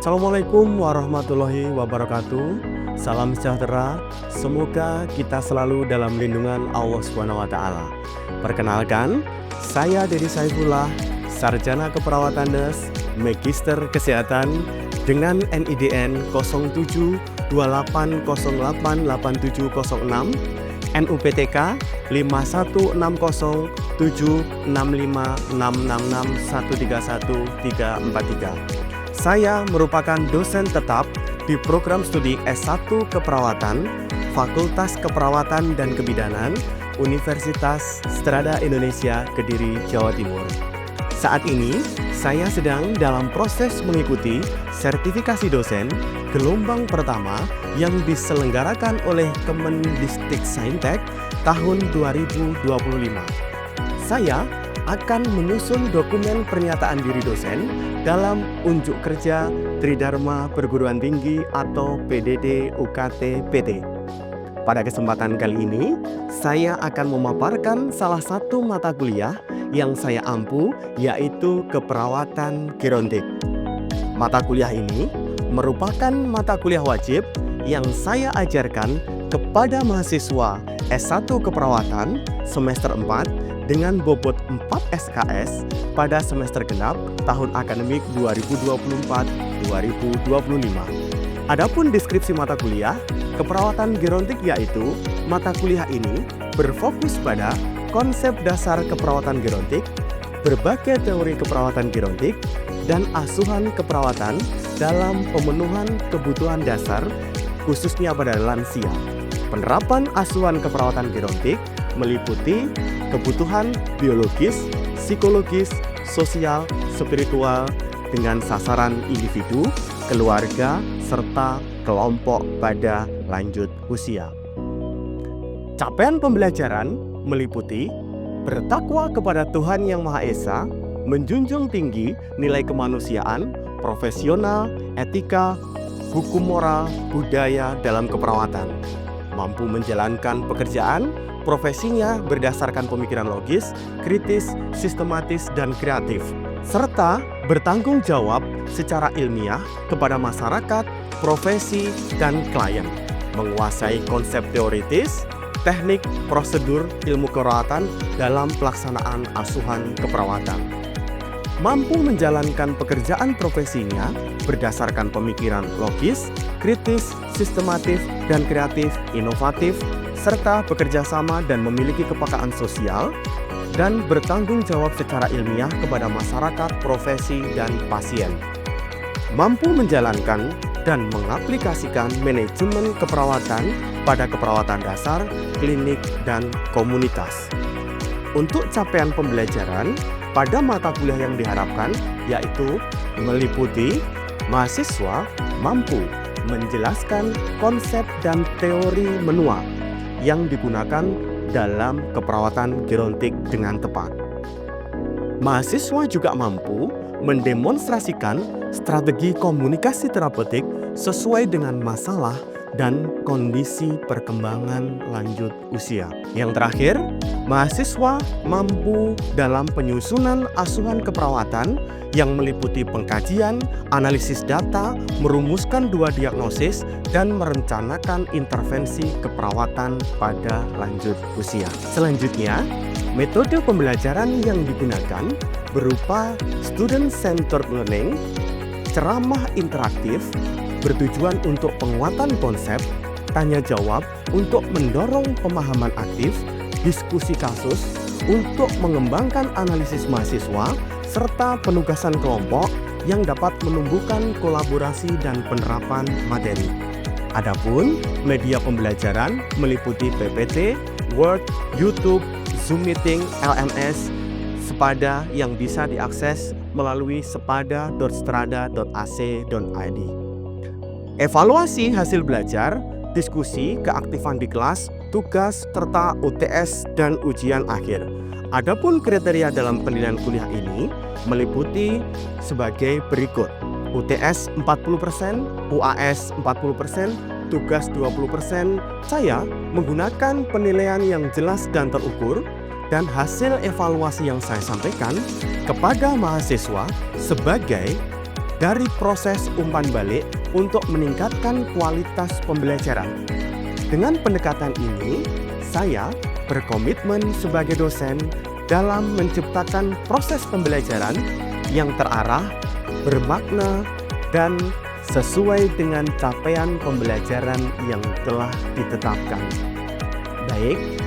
Assalamualaikum warahmatullahi wabarakatuh. Salam sejahtera. Semoga kita selalu dalam lindungan Allah Subhanahu wa taala. Perkenalkan, saya Dedi Saifullah, Sarjana Keperawatan Nurse, Magister Kesehatan dengan NIDN 0728088706, NUPTK 5160765666131343. Saya merupakan dosen tetap di program studi S1 Keperawatan, Fakultas Keperawatan dan Kebidanan, Universitas Strada Indonesia, Kediri, Jawa Timur. Saat ini, saya sedang dalam proses mengikuti sertifikasi dosen gelombang pertama yang diselenggarakan oleh Kemendikbudristek tahun 2025. Saya akan menyusun dokumen pernyataan diri dosen dalam unjuk kerja Tridharma Perguruan Tinggi atau PDD UKT PT. Pada kesempatan kali ini, saya akan memaparkan salah satu mata kuliah yang saya ampu, yaitu keperawatan gerontik. Mata kuliah ini merupakan mata kuliah wajib yang saya ajarkan kepada mahasiswa S1 Keperawatan semester 4 dengan bobot 4 SKS pada semester genap tahun akademik 2024-2025. Adapun deskripsi mata kuliah, keperawatan gerontik yaitu mata kuliah ini berfokus pada konsep dasar keperawatan gerontik, berbagai teori keperawatan gerontik, dan asuhan keperawatan dalam pemenuhan kebutuhan dasar khususnya pada lansia. Penerapan asuhan keperawatan gerontik meliputi kebutuhan biologis, psikologis, sosial, spiritual dengan sasaran individu, keluarga, serta kelompok pada lanjut usia. Capaian pembelajaran meliputi bertakwa kepada Tuhan Yang Maha Esa, menjunjung tinggi nilai kemanusiaan, profesional, etika, hukum moral, budaya dalam keperawatan, mampu menjalankan pekerjaan profesinya berdasarkan pemikiran logis, kritis, sistematis, dan kreatif, serta bertanggung jawab secara ilmiah kepada masyarakat, profesi, dan klien, menguasai konsep teoritis, teknik, prosedur, ilmu keperawatan dalam pelaksanaan asuhan keperawatan, mampu menjalankan pekerjaan profesinya berdasarkan pemikiran logis, kritis, sistematis, dan kreatif, inovatif, serta bekerja sama dan memiliki kepekaan sosial, dan bertanggung jawab secara ilmiah kepada masyarakat, profesi, dan pasien. Mampu menjalankan dan mengaplikasikan manajemen keperawatan pada keperawatan dasar, klinik, dan komunitas. Untuk capaian pembelajaran pada mata kuliah yang diharapkan yaitu meliputi mahasiswa mampu menjelaskan konsep dan teori menua yang digunakan dalam keperawatan gerontik dengan tepat. Mahasiswa juga mampu mendemonstrasikan strategi komunikasi terapeutik sesuai dengan masalah dan kondisi perkembangan lanjut usia. Yang terakhir, mahasiswa mampu dalam penyusunan asuhan keperawatan yang meliputi pengkajian, analisis data, merumuskan 2 diagnosis, dan merencanakan intervensi keperawatan pada lanjut usia. Selanjutnya, metode pembelajaran yang digunakan berupa student-centered learning, ceramah interaktif, bertujuan untuk penguatan konsep, tanya jawab untuk mendorong pemahaman aktif, diskusi kasus untuk mengembangkan analisis mahasiswa, serta penugasan kelompok yang dapat menumbuhkan kolaborasi dan penerapan materi. Adapun media pembelajaran meliputi PPT, Word, YouTube, Zoom Meeting, LMS, Sepada yang bisa diakses melalui sepada.strada.ac.id. Evaluasi hasil belajar, diskusi, keaktifan di kelas, tugas, serta UTS dan ujian akhir. Adapun kriteria dalam penilaian kuliah ini meliputi sebagai berikut: UTS 40%, UAS 40%, tugas 20%. Saya menggunakan penilaian yang jelas dan terukur, dan hasil evaluasi yang saya sampaikan kepada mahasiswa sebagai dari proses umpan balik untuk meningkatkan kualitas pembelajaran. Dengan pendekatan ini, saya berkomitmen sebagai dosen dalam menciptakan proses pembelajaran yang terarah, bermakna, dan sesuai dengan capaian pembelajaran yang telah ditetapkan. Baik,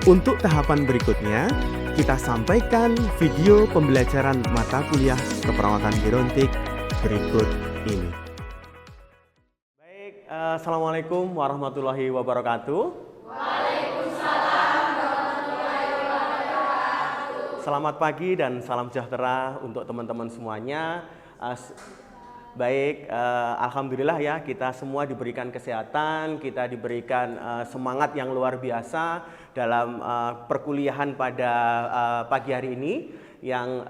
untuk tahapan berikutnya, kita sampaikan video pembelajaran mata kuliah keperawatan gerontik berikut ini. Baik, Assalamualaikum warahmatullahi wabarakatuh. Waalaikumsalam warahmatullahi wabarakatuh. Selamat pagi dan salam sejahtera untuk teman-teman semuanya. Baik, alhamdulillah ya, kita semua diberikan kesehatan, kita diberikan semangat yang luar biasa dalam perkuliahan pada pagi hari ini. Yang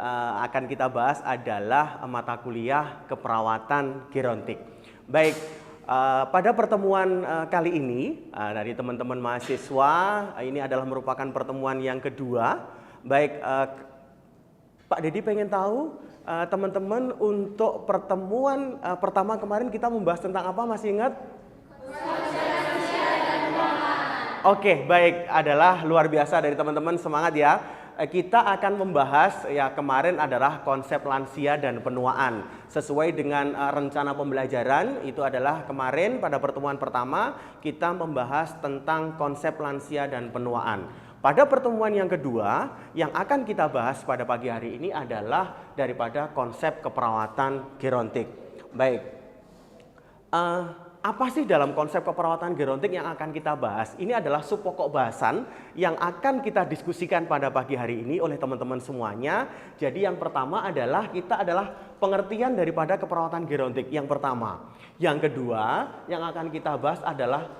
akan kita bahas adalah mata kuliah keperawatan gerontik. Baik, pada pertemuan kali ini dari teman-teman mahasiswa, ini adalah merupakan pertemuan yang kedua. Baik, Pak Dedi pengen tahu teman-teman untuk pertemuan pertama kemarin kita membahas tentang apa, masih ingat? Oke, baik, adalah luar biasa dari teman-teman, semangat ya. Kita akan membahas ya, kemarin adalah konsep lansia dan penuaan. Sesuai dengan rencana pembelajaran itu adalah kemarin pada pertemuan pertama kita membahas tentang konsep lansia dan penuaan. Pada pertemuan yang kedua, yang akan kita bahas pada pagi hari ini adalah daripada konsep keperawatan gerontik. Baik, apa sih dalam konsep keperawatan gerontik yang akan kita bahas? Ini adalah subpokok bahasan yang akan kita diskusikan pada pagi hari ini oleh teman-teman semuanya. Jadi yang pertama adalah pengertian daripada keperawatan gerontik yang pertama. Yang kedua, yang akan kita bahas adalah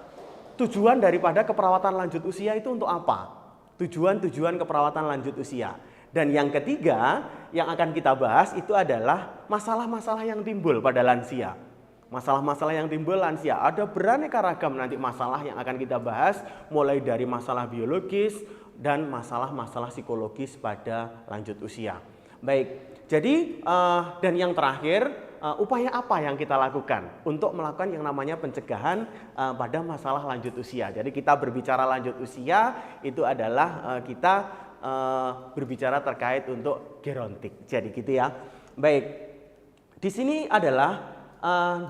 tujuan daripada keperawatan lanjut usia itu untuk apa? Tujuan keperawatan lanjut usia. Dan yang ketiga yang akan kita bahas itu adalah masalah-masalah yang timbul pada lansia. Masalah-masalah yang timbul lansia, ada beraneka ragam nanti masalah yang akan kita bahas, mulai dari masalah biologis dan masalah-masalah psikologis pada lanjut usia. Baik, jadi dan yang terakhir, upaya apa yang kita lakukan untuk melakukan yang namanya pencegahan pada masalah lanjut usia. Jadi kita berbicara lanjut usia itu adalah kita berbicara terkait untuk gerontik. Jadi gitu ya. Baik, di sini adalah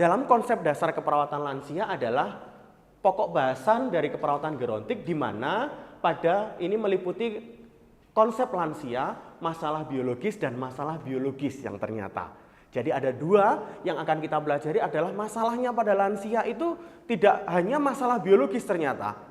dalam konsep dasar keperawatan lansia adalah pokok bahasan dari keperawatan gerontik, di mana pada ini meliputi konsep lansia, masalah biologis dan masalah biologis yang ternyata. Jadi ada dua yang akan kita pelajari adalah masalahnya pada lansia itu tidak hanya masalah biologis ternyata,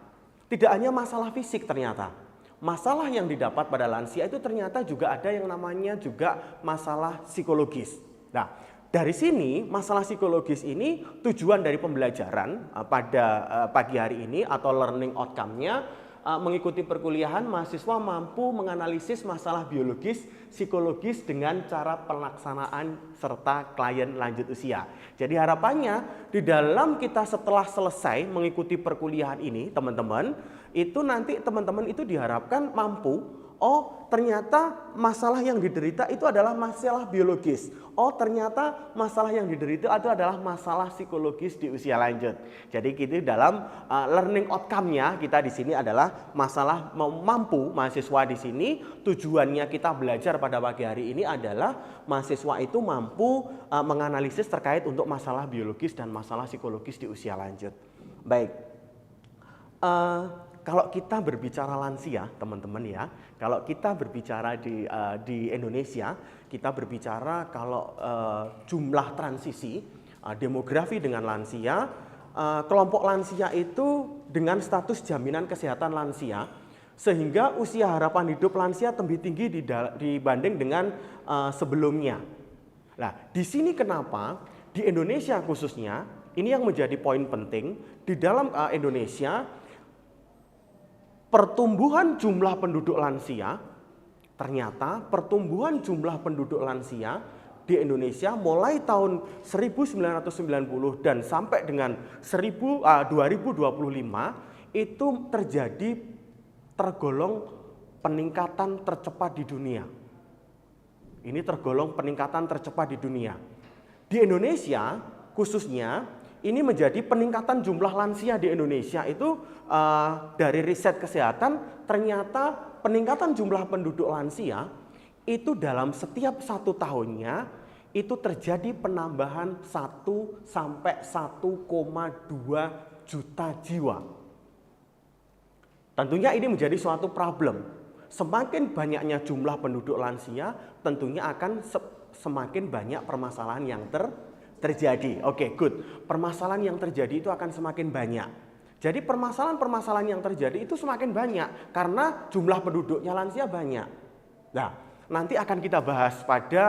tidak hanya masalah fisik ternyata. Masalah yang didapat pada lansia itu ternyata juga ada yang namanya juga masalah psikologis. Nah, dari sini masalah psikologis ini tujuan dari pembelajaran pada pagi hari ini atau learning outcome-nya mengikuti perkuliahan mahasiswa mampu menganalisis masalah biologis, psikologis dengan cara pelaksanaan serta klien lanjut usia. Jadi harapannya di dalam kita setelah selesai mengikuti perkuliahan ini teman-teman, itu nanti teman-teman itu diharapkan mampu, oh ternyata masalah yang diderita itu adalah masalah biologis. Oh ternyata masalah yang diderita itu adalah masalah psikologis di usia lanjut. Jadi gitu dalam learning outcome-nya kita di sini adalah masalah mampu mahasiswa di sini, tujuannya kita belajar pada pagi hari ini adalah mahasiswa itu mampu menganalisis terkait untuk masalah biologis dan masalah psikologis di usia lanjut. Baik. Kalau kita berbicara lansia, teman-teman ya, kalau kita berbicara di Indonesia, kita berbicara kalau jumlah transisi demografi dengan lansia, kelompok lansia itu dengan status jaminan kesehatan lansia, sehingga usia harapan hidup lansia lebih tinggi dibanding dengan sebelumnya. Nah, di sini kenapa di Indonesia khususnya, ini yang menjadi poin penting di dalam Indonesia. Pertumbuhan jumlah penduduk lansia, ternyata pertumbuhan jumlah penduduk lansia di Indonesia mulai tahun 1990 dan sampai dengan 2025 itu tergolong peningkatan tercepat di dunia. Ini tergolong peningkatan tercepat di dunia. Di Indonesia khususnya ini menjadi peningkatan jumlah lansia di Indonesia itu dari riset kesehatan ternyata peningkatan jumlah penduduk lansia itu dalam setiap 1 tahunnya itu terjadi penambahan 1 sampai 1,2 juta jiwa. Tentunya ini menjadi suatu problem. Semakin banyaknya jumlah penduduk lansia, tentunya akan semakin banyak permasalahan yang terjadi. Oke, good. Permasalahan yang terjadi itu akan semakin banyak. Jadi permasalahan-permasalahan yang terjadi itu semakin banyak karena jumlah penduduknya lansia banyak. Nah, nanti akan kita bahas pada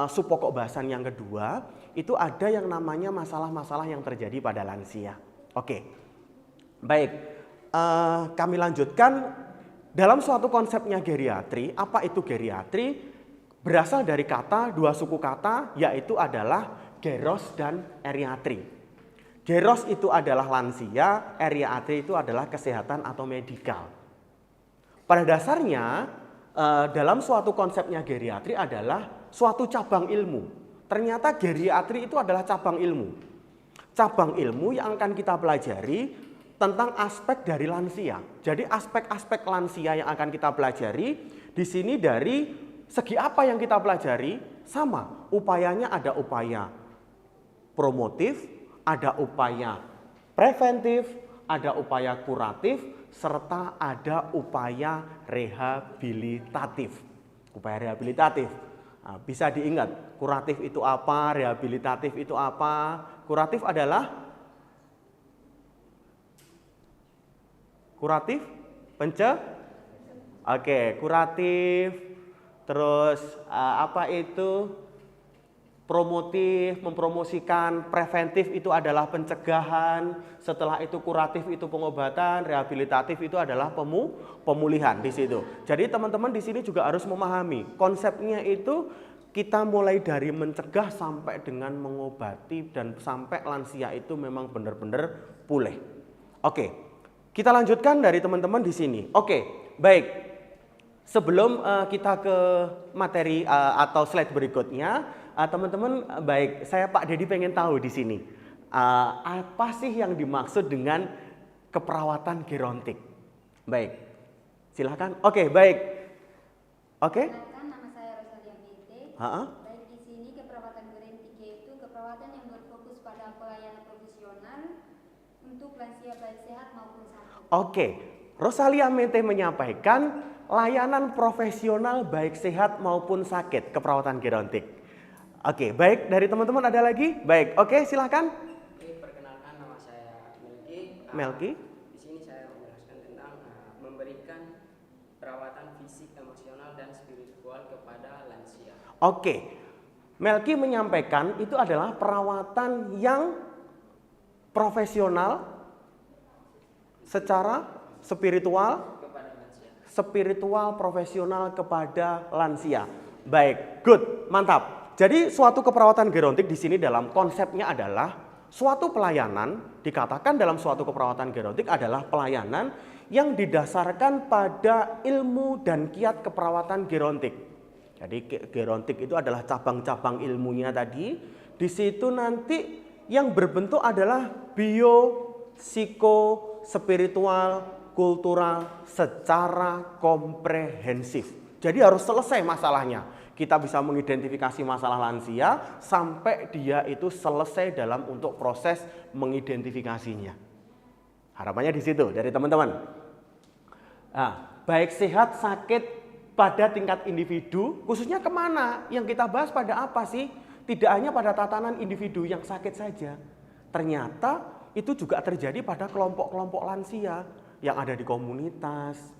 subpokok bahasan yang kedua, itu ada yang namanya masalah-masalah yang terjadi pada lansia. Oke, baik. Kami lanjutkan. Dalam suatu konsepnya geriatri, apa itu geriatri? Berasal dari kata, 2 suku kata, yaitu adalah geros dan eriatri. Geros itu adalah lansia, eriatri itu adalah kesehatan atau medikal. Pada dasarnya, dalam suatu konsepnya geriatri adalah suatu cabang ilmu. Ternyata geriatri itu adalah cabang ilmu. Cabang ilmu yang akan kita pelajari tentang aspek dari lansia. Jadi aspek-aspek lansia yang akan kita pelajari di sini dari segi apa yang kita pelajari sama. Upayanya ada upaya promotif, ada upaya preventif, ada upaya kuratif, serta ada upaya rehabilitatif. Upaya rehabilitatif. Nah, bisa diingat, kuratif itu apa, rehabilitatif itu apa. Kuratif adalah kuratif, Oke, kuratif. Terus apa itu? Promotif, mempromosikan. Preventif itu adalah pencegahan. Setelah itu kuratif itu pengobatan, rehabilitatif itu adalah pemulihan di situ. Jadi teman-teman di sini juga harus memahami konsepnya itu kita mulai dari mencegah sampai dengan mengobati dan sampai lansia itu memang benar-benar pulih. Oke. Kita lanjutkan dari teman-teman di sini. Oke, baik. Sebelum kita ke materi atau slide berikutnya, teman-teman, baik, saya Pak Dedi pengen tahu di sini apa sih yang dimaksud dengan keperawatan gerontik? Baik, silakan. Oke, baik. Oke. Nama saya Rosalia Mente. Baik, di sini keperawatan gerontik yaitu keperawatan yang berfokus pada pelayanan profesional untuk lansia baik sehat maupun sakit. Oke, Rosalia Mente menyampaikan layanan profesional baik sehat maupun sakit keperawatan gerontik. Oke, baik, dari teman-teman ada lagi? Baik, oke, silakan. Perkenalkan, nama saya Melki. Melki. Di sini saya menjelaskan tentang memberikan perawatan fisik, emosional, dan spiritual kepada lansia. Oke, Melki menyampaikan itu adalah perawatan yang profesional secara spiritual profesional kepada lansia. Baik, good, mantap. Jadi suatu keperawatan gerontik di sini dalam konsepnya adalah suatu pelayanan, dikatakan dalam suatu keperawatan gerontik adalah pelayanan yang didasarkan pada ilmu dan kiat keperawatan gerontik. Jadi gerontik itu adalah cabang-cabang ilmunya tadi. Di situ nanti yang berbentuk adalah bio, psiko, spiritual, kultural secara komprehensif. Jadi harus selesai masalahnya. Kita bisa mengidentifikasi masalah lansia sampai dia itu selesai dalam untuk proses mengidentifikasinya. Harapannya di situ dari teman-teman. Nah, baik sehat sakit pada tingkat individu, khususnya kemana? Yang kita bahas pada apa sih? Tidak hanya pada tatanan individu yang sakit saja. Ternyata itu juga terjadi pada kelompok-kelompok lansia yang ada di komunitas,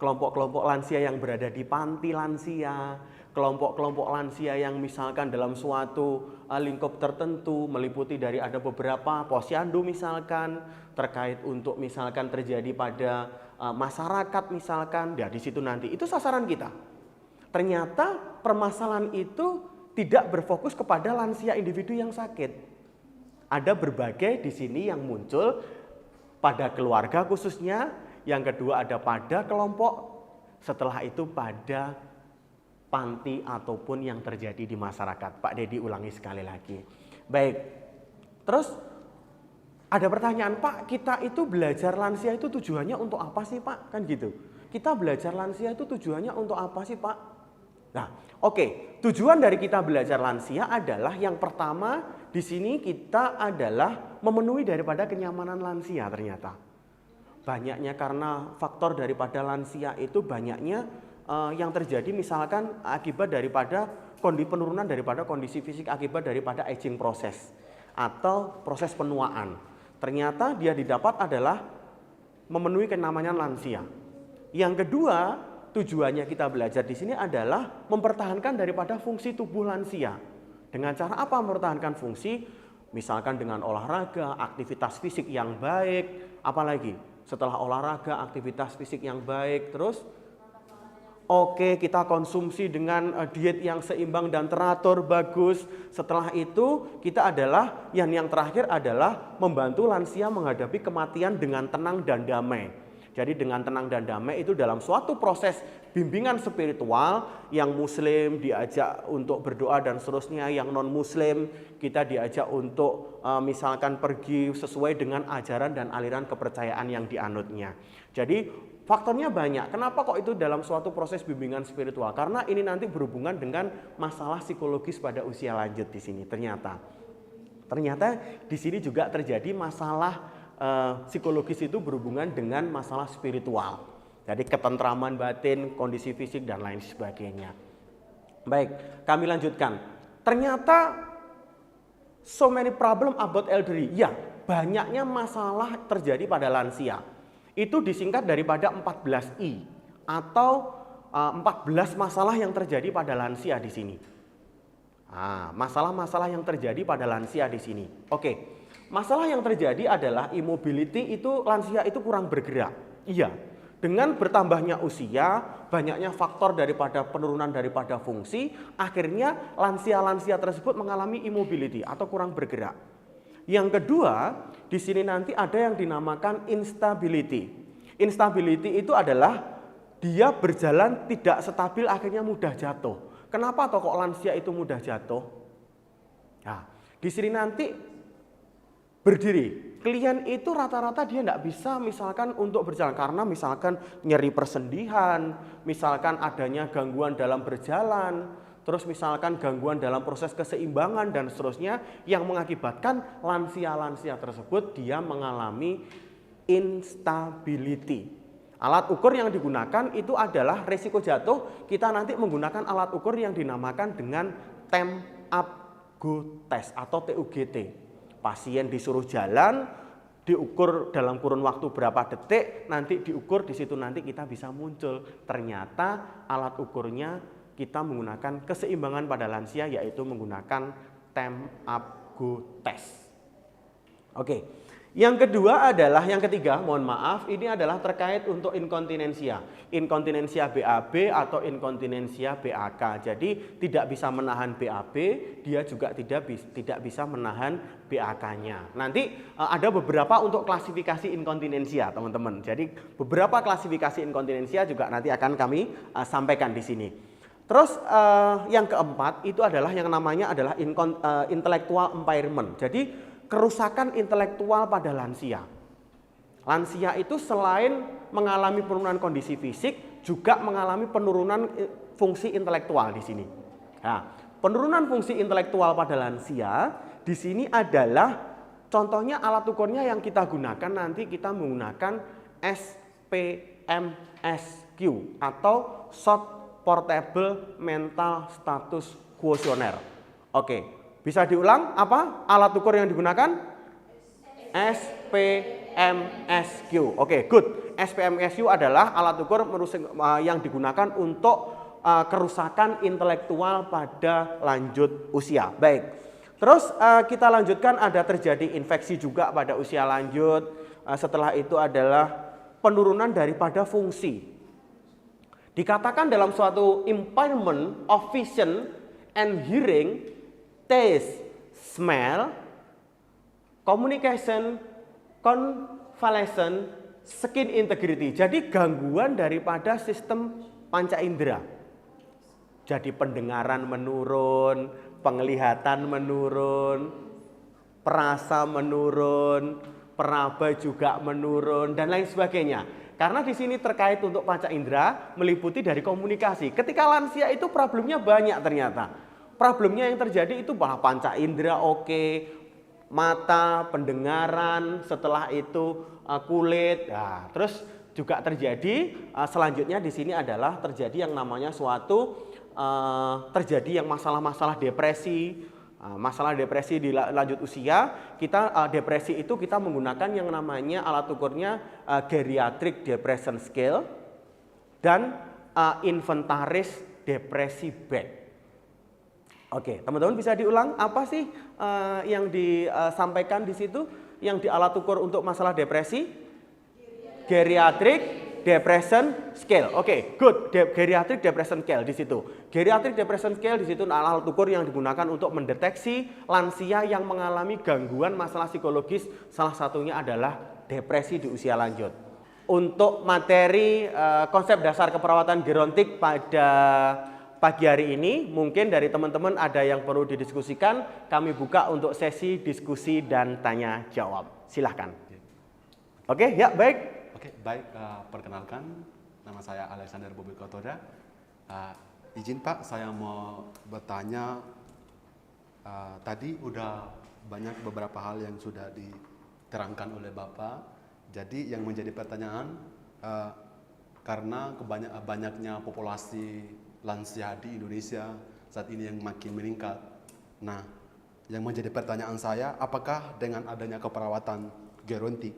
kelompok-kelompok lansia yang berada di panti lansia, kelompok-kelompok lansia yang misalkan dalam suatu lingkup tertentu meliputi dari ada beberapa posyandu misalkan terkait untuk misalkan terjadi pada masyarakat misalkan, ya di situ nanti itu sasaran kita. Ternyata permasalahan itu tidak berfokus kepada lansia individu yang sakit. Ada berbagai di sini yang muncul pada keluarga khususnya, yang kedua ada pada kelompok, setelah itu pada panti ataupun yang terjadi di masyarakat. Pak Dedi ulangi sekali lagi. Baik. Terus ada pertanyaan, Pak, kita itu belajar lansia itu tujuannya untuk apa sih, Pak? Kan gitu. Kita belajar lansia itu tujuannya untuk apa sih, Pak? Nah, oke. Tujuan dari kita belajar lansia adalah yang pertama di sini kita adalah memenuhi daripada kenyamanan lansia ternyata. Banyaknya karena faktor daripada lansia itu banyaknya yang terjadi misalkan akibat daripada penurunan daripada kondisi fisik akibat daripada aging proses atau proses penuaan. Ternyata dia didapat adalah memenuhi kenyamanan lansia. Yang kedua, tujuannya kita belajar di sini adalah mempertahankan daripada fungsi tubuh lansia. Dengan cara apa mempertahankan fungsi? Misalkan dengan olahraga, aktivitas fisik yang baik, apalagi setelah olahraga, aktivitas fisik yang baik, terus oke, kita konsumsi dengan diet yang seimbang dan teratur, bagus. Setelah itu kita adalah yang terakhir adalah membantu lansia menghadapi kematian dengan tenang dan damai. Jadi dengan tenang dan damai itu dalam suatu proses bimbingan spiritual, yang muslim diajak untuk berdoa dan seterusnya, yang non muslim kita diajak untuk misalkan pergi sesuai dengan ajaran dan aliran kepercayaan yang dianutnya. Jadi faktornya banyak. Kenapa kok itu dalam suatu proses bimbingan spiritual? Karena ini nanti berhubungan dengan masalah psikologis pada usia lanjut di sini. Ternyata di sini juga terjadi masalah psikologis itu berhubungan dengan masalah spiritual. Jadi ketentraman batin, kondisi fisik dan lain sebagainya. Baik, kami lanjutkan. Ternyata so many problem about elderly. Ya, banyaknya masalah terjadi pada lansia. Itu disingkat daripada 14I atau 14 masalah yang terjadi pada lansia di sini. Masalah-masalah yang terjadi pada lansia di sini. Oke. Masalah yang terjadi adalah immobility itu lansia itu kurang bergerak. Iya. Dengan bertambahnya usia, banyaknya faktor daripada penurunan daripada fungsi, akhirnya lansia-lansia tersebut mengalami immobility atau kurang bergerak. Yang kedua, di sini nanti ada yang dinamakan instability. Instability itu adalah dia berjalan tidak stabil, akhirnya mudah jatuh. Kenapa kok lansia itu mudah jatuh? Nah, di sini nanti berdiri. Klien itu rata-rata dia tidak bisa misalkan untuk berjalan karena misalkan nyeri persendihan, misalkan adanya gangguan dalam berjalan, terus misalkan gangguan dalam proses keseimbangan dan seterusnya yang mengakibatkan lansia-lansia tersebut dia mengalami instability. Alat ukur yang digunakan itu adalah resiko jatuh. Kita nanti menggunakan alat ukur yang dinamakan dengan Temp Up Go Test atau TUGT. Pasien disuruh jalan, diukur dalam kurun waktu berapa detik, nanti diukur di situ nanti kita bisa muncul. Ternyata alat ukurnya kita menggunakan keseimbangan pada lansia yaitu menggunakan Temp Up Go Test. Oke. Yang kedua adalah, yang ketiga, mohon maaf, ini adalah terkait untuk inkontinensia. Inkontinensia BAB atau inkontinensia BAK. Jadi tidak bisa menahan BAB, dia juga tidak bisa menahan BAK-nya. Nanti ada beberapa untuk klasifikasi inkontinensia, teman-teman. Jadi beberapa klasifikasi inkontinensia juga nanti akan kami sampaikan di sini. Terus yang keempat itu adalah yang namanya adalah intellectual impairment. Jadi kerusakan intelektual pada lansia. Lansia itu selain mengalami penurunan kondisi fisik, juga mengalami penurunan fungsi intelektual di sini. Nah, penurunan fungsi intelektual pada lansia di sini adalah contohnya alat ukurnya yang kita gunakan nanti kita menggunakan SPMSQ atau Short Portable Mental Status Questionnaire. Oke. Bisa diulang apa alat ukur yang digunakan? SPMSQ. Oke, good. SPMSQ adalah alat ukur yang digunakan untuk kerusakan intelektual pada lanjut usia. Baik. Terus kita lanjutkan, ada terjadi infeksi juga pada usia lanjut. Setelah itu adalah penurunan daripada fungsi. Dikatakan dalam suatu impairment of vision and hearing, taste, smell, communication, convalescence, skin integrity. Jadi gangguan daripada sistem panca indera. Jadi pendengaran menurun, penglihatan menurun, perasa menurun, peraba juga menurun, dan lain sebagainya. Karena di sini terkait untuk panca indera meliputi dari komunikasi. Ketika lansia itu problemnya banyak ternyata. Problemnya yang terjadi itu malah panca indera oke, mata, pendengaran, setelah itu kulit. Nah, terus juga terjadi selanjutnya di sini adalah terjadi yang namanya suatu terjadi yang masalah-masalah depresi. Masalah depresi di lanjut usia, kita depresi itu kita menggunakan yang namanya alat ukurnya Geriatric Depression Scale dan Inventaris Depresi Beck. Oke, teman-teman bisa diulang apa sih yang disampaikan di situ yang di alat ukur untuk masalah depresi? Geriatric Depression Scale. Oke, good. Geriatric Depression Scale di situ. Geriatric Depression Scale di situ alat ukur yang digunakan untuk mendeteksi lansia yang mengalami gangguan masalah psikologis, salah satunya adalah depresi di usia lanjut. Untuk materi konsep dasar keperawatan gerontik pada pagi hari ini, mungkin dari teman-teman ada yang perlu didiskusikan, kami buka untuk sesi diskusi dan tanya jawab. Silahkan. Oke, ya baik. Oke, baik. Perkenalkan, nama saya Alexander Bobi Kotoda. Izin Pak, saya mau bertanya. Tadi udah banyak beberapa hal yang sudah diterangkan oleh Bapak. Jadi yang menjadi pertanyaan, karena banyaknya populasi lansia di Indonesia saat ini yang makin meningkat. Nah, yang menjadi pertanyaan saya, apakah dengan adanya keperawatan gerontik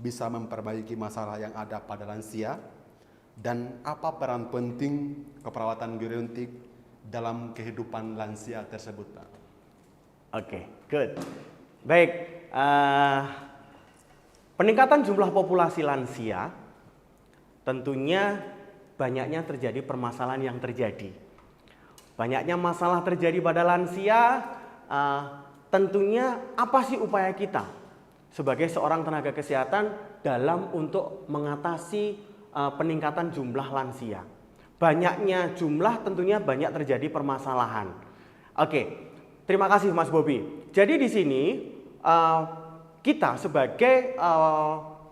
bisa memperbaiki masalah yang ada pada lansia, dan apa peran penting keperawatan gerontik dalam kehidupan lansia tersebut, Pak? Oke, good. Baik, peningkatan jumlah populasi lansia tentunya banyaknya terjadi permasalahan yang terjadi. Banyaknya masalah terjadi pada lansia, tentunya apa sih upaya kita sebagai seorang tenaga kesehatan dalam untuk mengatasi peningkatan jumlah lansia. Banyaknya jumlah tentunya banyak terjadi permasalahan. Oke, terima kasih Mas Bobi. Jadi di sini kita sebagai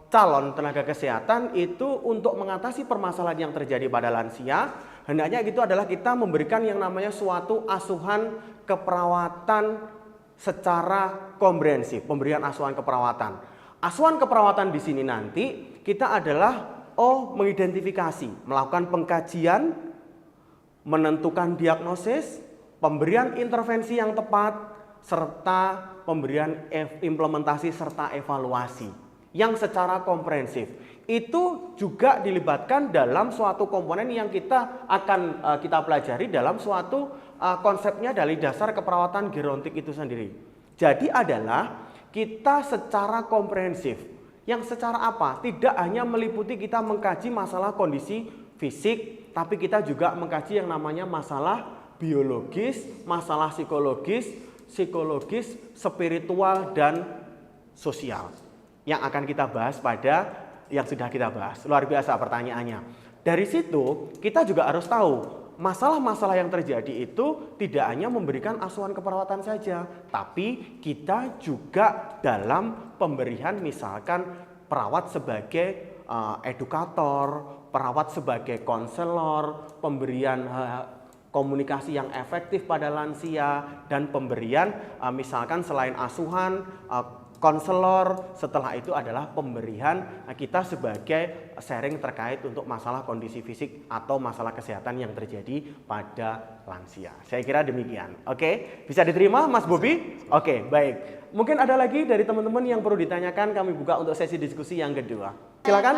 calon tenaga kesehatan itu untuk mengatasi permasalahan yang terjadi pada lansia, hendaknya itu adalah kita memberikan yang namanya suatu asuhan keperawatan secara komprehensif, pemberian asuhan keperawatan. Asuhan keperawatan di sini nanti kita adalah mengidentifikasi, melakukan pengkajian, menentukan diagnosis, pemberian intervensi yang tepat, serta pemberian implementasi serta evaluasi yang secara komprehensif. Itu juga dilibatkan dalam suatu komponen yang kita akan kita pelajari dalam suatu konsepnya dari dasar keperawatan gerontik itu sendiri. Jadi adalah kita secara komprehensif. Yang secara apa? Tidak hanya meliputi kita mengkaji masalah kondisi fisik, tapi kita juga mengkaji yang namanya masalah biologis, masalah psikologis, spiritual, dan sosial. Yang akan kita bahas pada yang sudah kita bahas. Luar biasa pertanyaannya. Dari situ kita juga harus tahu masalah-masalah yang terjadi itu tidak hanya memberikan asuhan keperawatan saja, tapi kita juga dalam pemberian misalkan perawat sebagai edukator, perawat sebagai konselor, pemberian komunikasi yang efektif pada lansia, dan pemberian misalkan selain asuhan, konselor, setelah itu adalah pemberian kita sebagai sharing terkait untuk masalah kondisi fisik atau masalah kesehatan yang terjadi pada lansia. Saya kira demikian. Oke, bisa diterima Mas Bobi? Oke, baik. Mungkin ada lagi dari teman-teman yang perlu ditanyakan, kami buka untuk sesi diskusi yang kedua. Silakan.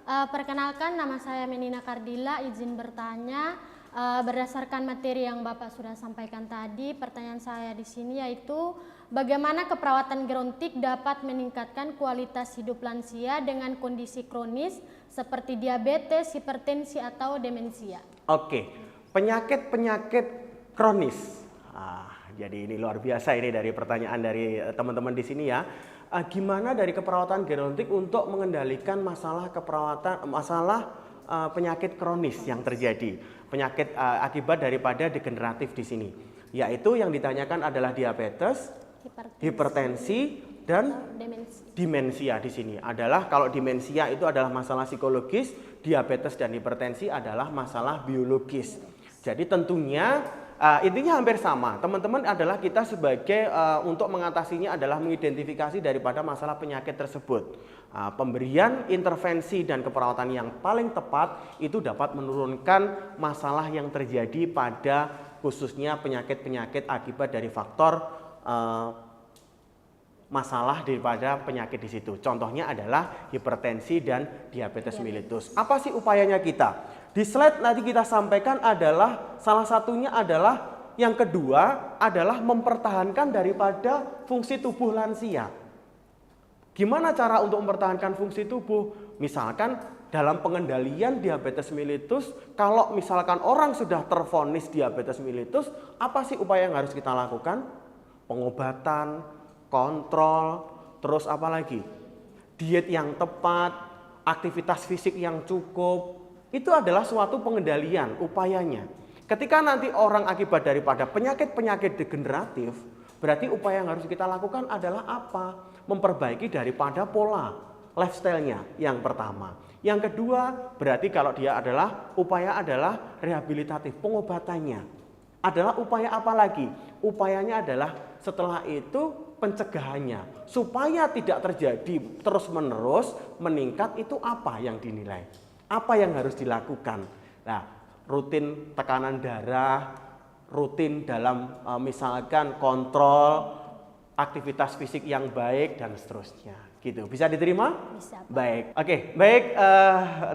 Perkenalkan, nama saya Menina Kardila, izin bertanya. Berdasarkan materi yang Bapak sudah sampaikan tadi, pertanyaan saya di sini yaitu bagaimana keperawatan gerontik dapat meningkatkan kualitas hidup lansia dengan kondisi kronis seperti diabetes, hipertensi, atau demensia? Oke, penyakit-penyakit kronis. Jadi ini luar biasa ini dari pertanyaan dari teman-teman di sini ya. Gimana dari keperawatan gerontik untuk mengendalikan masalah penyakit kronis yang terjadi, penyakit akibat daripada degeneratif di sini, yaitu yang ditanyakan adalah diabetes, hipertensi dan demensia di sini adalah, kalau demensia itu adalah masalah psikologis, diabetes dan hipertensi adalah masalah biologis. Jadi tentunya intinya hampir sama. Teman-teman, adalah kita sebagai untuk mengatasinya adalah mengidentifikasi daripada masalah penyakit tersebut. Pemberian intervensi dan keperawatan yang paling tepat itu dapat menurunkan masalah yang terjadi pada khususnya penyakit-penyakit akibat dari faktor masalah daripada penyakit di situ. Contohnya adalah hipertensi dan diabetes mellitus. Apa sih upayanya kita? Di slide nanti kita sampaikan adalah salah satunya adalah yang kedua adalah mempertahankan daripada fungsi tubuh lansia. Gimana cara untuk mempertahankan fungsi tubuh? Misalkan dalam pengendalian diabetes mellitus, kalau misalkan orang sudah tervonis diabetes mellitus, apa sih upaya yang harus kita lakukan? Pengobatan, kontrol, terus apa lagi? Diet yang tepat, aktivitas fisik yang cukup, itu adalah suatu pengendalian upayanya. Ketika nanti orang akibat daripada penyakit-penyakit degeneratif, berarti upaya yang harus kita lakukan adalah apa? Memperbaiki daripada pola lifestyle-nya yang pertama. Yang kedua, berarti kalau dia adalah upaya adalah rehabilitatif, pengobatannya. Adalah upaya apa lagi? Upayanya adalah setelah itu pencegahannya. Supaya tidak terjadi terus-menerus meningkat, itu apa yang dinilai? Apa yang harus dilakukan? Nah, rutin tekanan darah, rutin dalam misalkan kontrol aktivitas fisik yang baik dan seterusnya. Gitu. Bisa diterima? Bisa, Pak. Baik. Oke, baik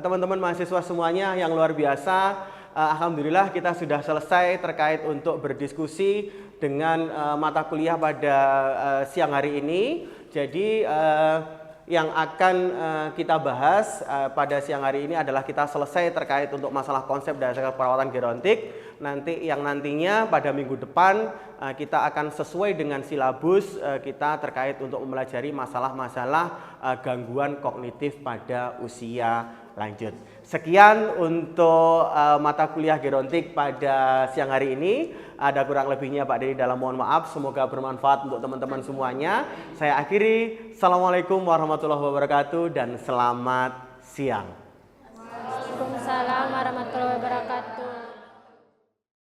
teman-teman mahasiswa semuanya yang luar biasa. Alhamdulillah kita sudah selesai terkait untuk berdiskusi dengan mata kuliah pada siang hari ini. Jadi yang akan kita bahas pada siang hari ini adalah kita selesai terkait untuk masalah konsep dasar perawatan gerontik. Nanti yang nantinya pada minggu depan kita akan sesuai dengan silabus kita terkait untuk mempelajari masalah-masalah gangguan kognitif pada usia lanjut. Sekian untuk mata kuliah gerontik pada siang hari ini. Ada kurang lebihnya Pak Dedi dalam mohon maaf. Semoga bermanfaat untuk teman-teman semuanya. Saya akhiri. Assalamualaikum warahmatullahi wabarakatuh dan selamat siang.